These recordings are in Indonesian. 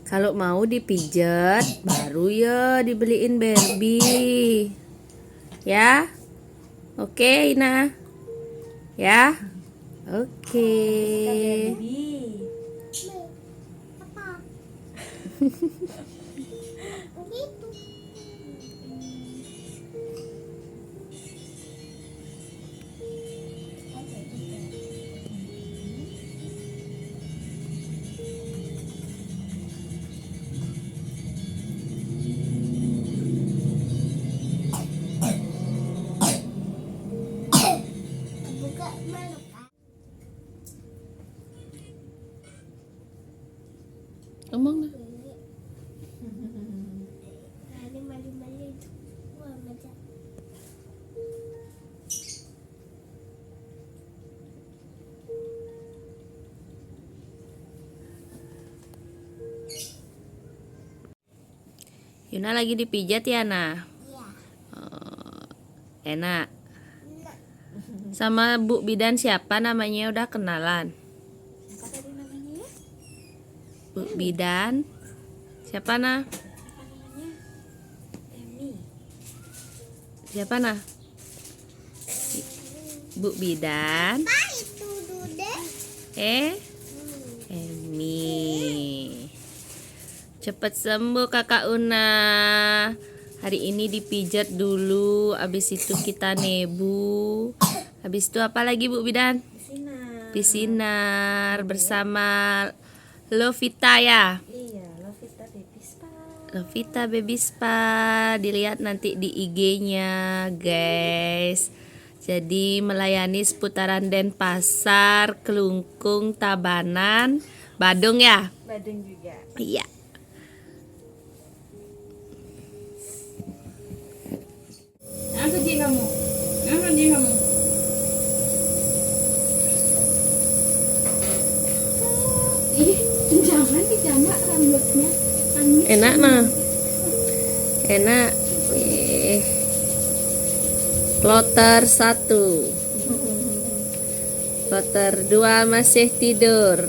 Kalau mau dipijat, baru ya dibeliin Barbie. Ya? Oke, Ina. Ya? Oke. Ngomong lah. Yuna lagi dipijat ya, Nah? Enak. Sama Bu Bidan siapa namanya, udah kenalan? Apa tadi namanya ya? Bu Bidan. Siapa, Nah? Apa namanya? Emi. Siapa, Nah? Bu Bidan. Apa itu, Dude? Emi. Cepet sembuh Kakak Una. Hari ini dipijat dulu, habis itu kita nebu. Habis itu apa lagi Bu Bidan? Pisinar bersama Lovita ya. Iya, Lovita Baby Spa. Lovita Baby Spa, dilihat nanti di IG-nya, guys. Jadi melayani seputaran Denpasar, Kelungkung, Tabanan, Badung ya. Badung juga. Iya. Apa sih kamu? Apa sih kamu? Ih, jangan dijambak rambutnya. Enak nah. Enak. Kloter 1. Kloter 2 masih tidur.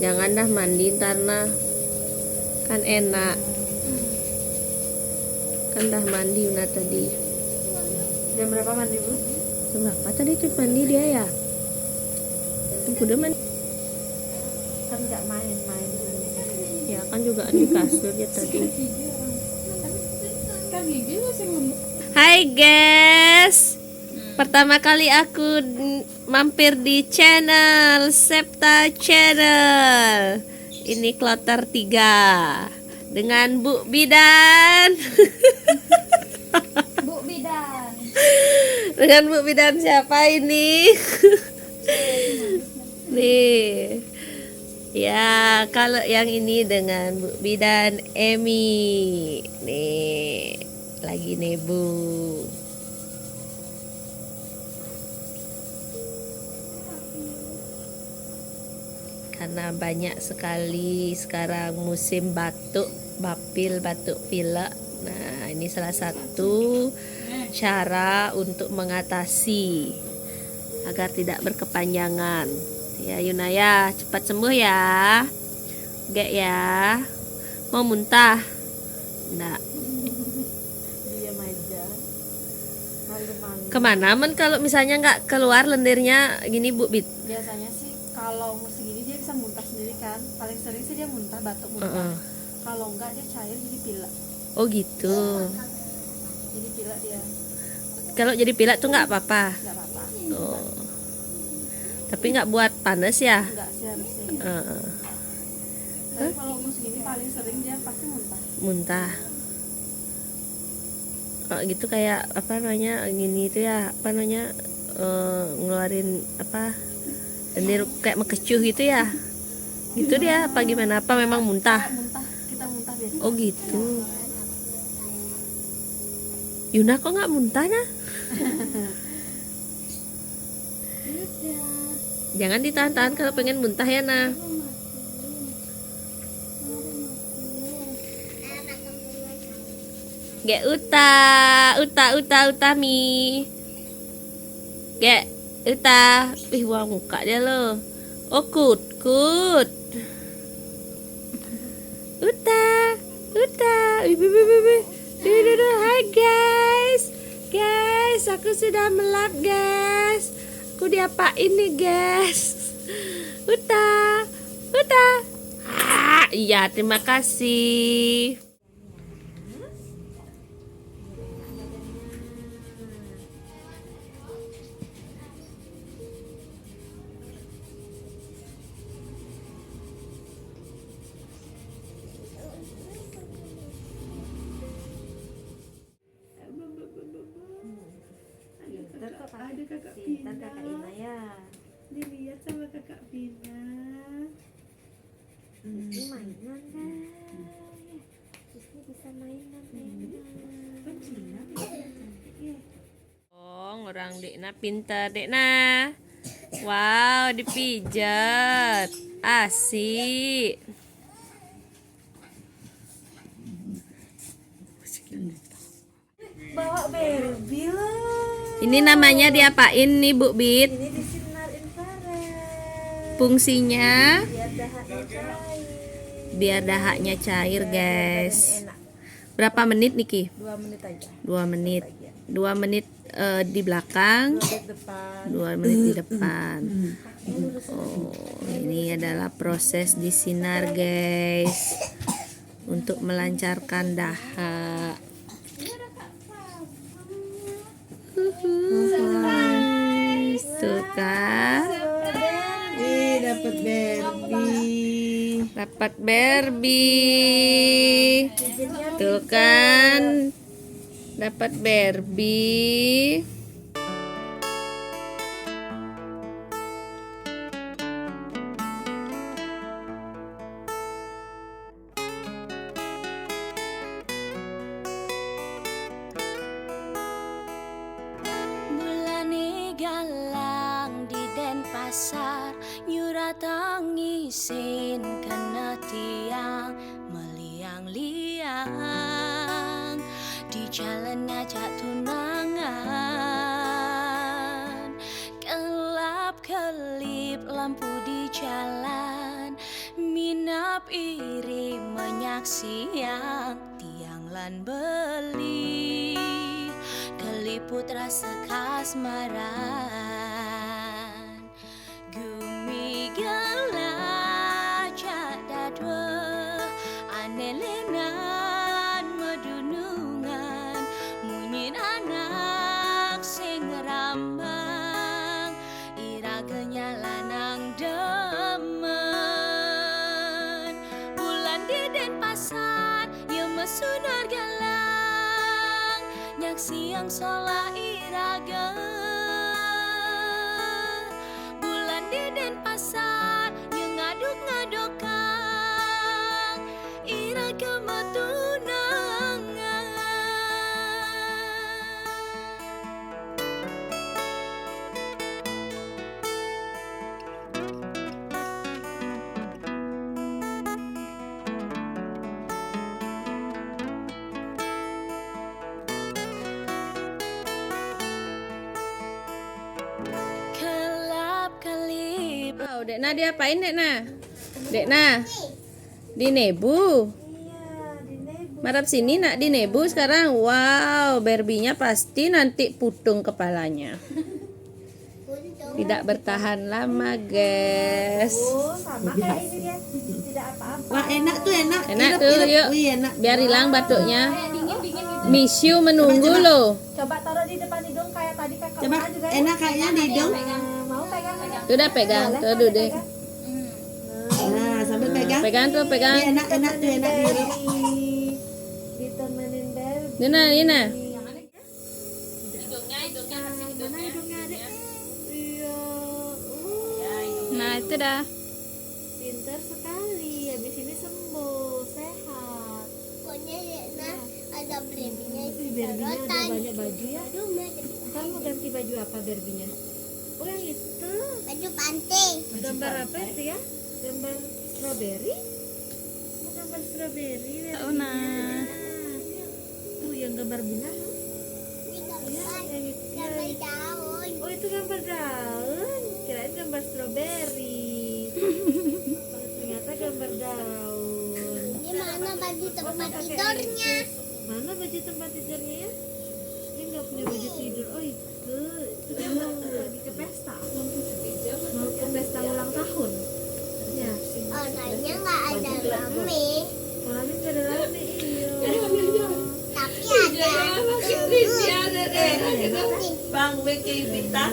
Jangan dah mandi ntar nah. Kan enak. Kan dah mandi Una tadi. Jam berapa mandi, Bu? Jam berapa tadi tuh mandi dia ya? Udah mandi. Kan nggak main-main. Ya kan juga di kasur ya tadi. Kan gigi masih ngomong. Hai guys. Pertama kali aku mampir di channel Septa Channel. Ini kloter 3 dengan Bu Bidan. Bu Bidan. Dengan Bu Bidan siapa ini? Nih. Ya, kalau yang ini dengan Bu Bidan Emi. Nih, lagi nebu. Karena banyak sekali sekarang musim batuk, bapil, batuk pilek. Nah, ini salah satu cara untuk mengatasi agar tidak berkepanjangan. Ya Yuna ya, cepat sembuh ya. Gak ya. Mau muntah? Enggak. Diam aja. Malu-malu. Kemana men kalau misalnya nggak keluar lendirnya gini Bu Bit? Biasanya sih kalau umur segini dia bisa muntah sendiri kan. Paling sering sih dia muntah, batuk muntah. Kalau enggak dia cair jadi pilek. Oh gitu. Jadi pilek dia. Kalau jadi pilek tuh nggak apa-apa. Nggak apa-apa. Oh. Tapi nggak buat panas ya? Enggak sih harusnya. Tapi kalau umur segini paling sering dia pasti muntah. Muntah. Oh, gitu kayak apa namanya gini itu ya, apa namanya ngeluarin apa lendir kayak mekecuh gitu ya. Gitu dia apa gimana, apa memang muntah? Muntah, kita muntah biasa. Oh gitu. Yuna kok nggak muntah nah? Jangan ditahan-tahan kalau pengen muntah ya nah. Gek utami. Gek uta. Wah muka dia loh. Oh kut. Uta. Hai guys, aku sudah melap guys. Aku diapain nih guys? Uta. Iya, terima kasih. Ada kakak Pintar Pina. kakak Ina ya. Dilihat sama kakak Pina. Ini mainan guys. Ini bisa mainan. Oh, orang Dekna pintar Dekna. Wow, dipijat. Asik. Bawa Barbie loh. Ini namanya diapain nih Bu Bit? Ini di sinar infrared. Fungsinya Biar dahaknya cair. biar dahaknya cair guys. Enak. Berapa menit Niki? 2 menit aja. 2 menit. 2 menit di belakang, 2 menit depan. 2 menit di depan. Oh, ini adalah proses disinar guys, untuk melancarkan dahak. Tuh kan, Dapat Barbie. dapat Barbie. Tuh kan, dapat Barbie. Bulane galang di Denpasar, nyurat tangisin kena tiang meliang-liang di jalan ngajak tunangan. Kelap kelip lampu di jalan, minap iri menyaksiang tiang lan beli, keliput rasa kasmaran. Gumi galajak dadwa anelenan medunungan, munyin anak sing rambang, iraganya lanang demen. Bulan di Denpasar ya mesunar galang, nyaksi yang sola iraga. Bulan di Denpasar yang ngaduk-ngadukang, iraga metunangan. Kelap kelip. Wow, Dekna diapain Dekna? Dekna, di nebu. Marap sini nak di nebu sekarang. Wow, Barbie-nya pasti nanti putung kepalanya. Tidak bertahan lama guys. Oh, sama kayak ini dia. Tidak apa-apa. Wah enak tuh enak. Enak Irep, tuh, irep. yuk. Wih, enak. Biar hilang batuknya. Miss you menunggu loh. Coba taruh di depan hidung kayak tadi kakak Coba Pina juga ya. enak kayaknya di hidung. Mau pegang? Tuh udah pegang, tuh Boleh deh. pegang? Nah sambil pegang. Pegang tuh, pegang. Ini enak tuh enak diirep. Ditemenin Barbie. Nina, Nina. Mana hidungnya adek? Iya. Nah, itu dah. Pintar sekali. Habis ini sembuh, sehat. Pokoknya ya, ada belinya Barbie-nya ada banyak baju ya. Kamu mau ganti baju apa Barbie-nya? Oh yang itu. baju pantai. Gambar apa itu ya? Gambar strawberry? Oh, gambar strawberry. Oh, nah. Yang gambar bunga. Ini Yang itu. gambar daun. Oh itu gambar daun. Kirain gambar strawberry. Ternyata gambar daun. Ini mana baju tempat tidurnya. Mana baju tempat tidurnya ya? Dia nggak punya baju tidur. Oh itu. Dia mau pergi ke pesta. Mau ke pesta ulang tahun. Ya. Orangnya nggak ada rame, Orangnya nggak ada rame. Iya. tapi ada Bang Weki Bita.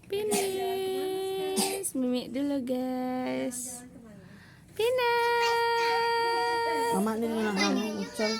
Finish. Mimik dulu guys. Finish. Mama ini nang ucap.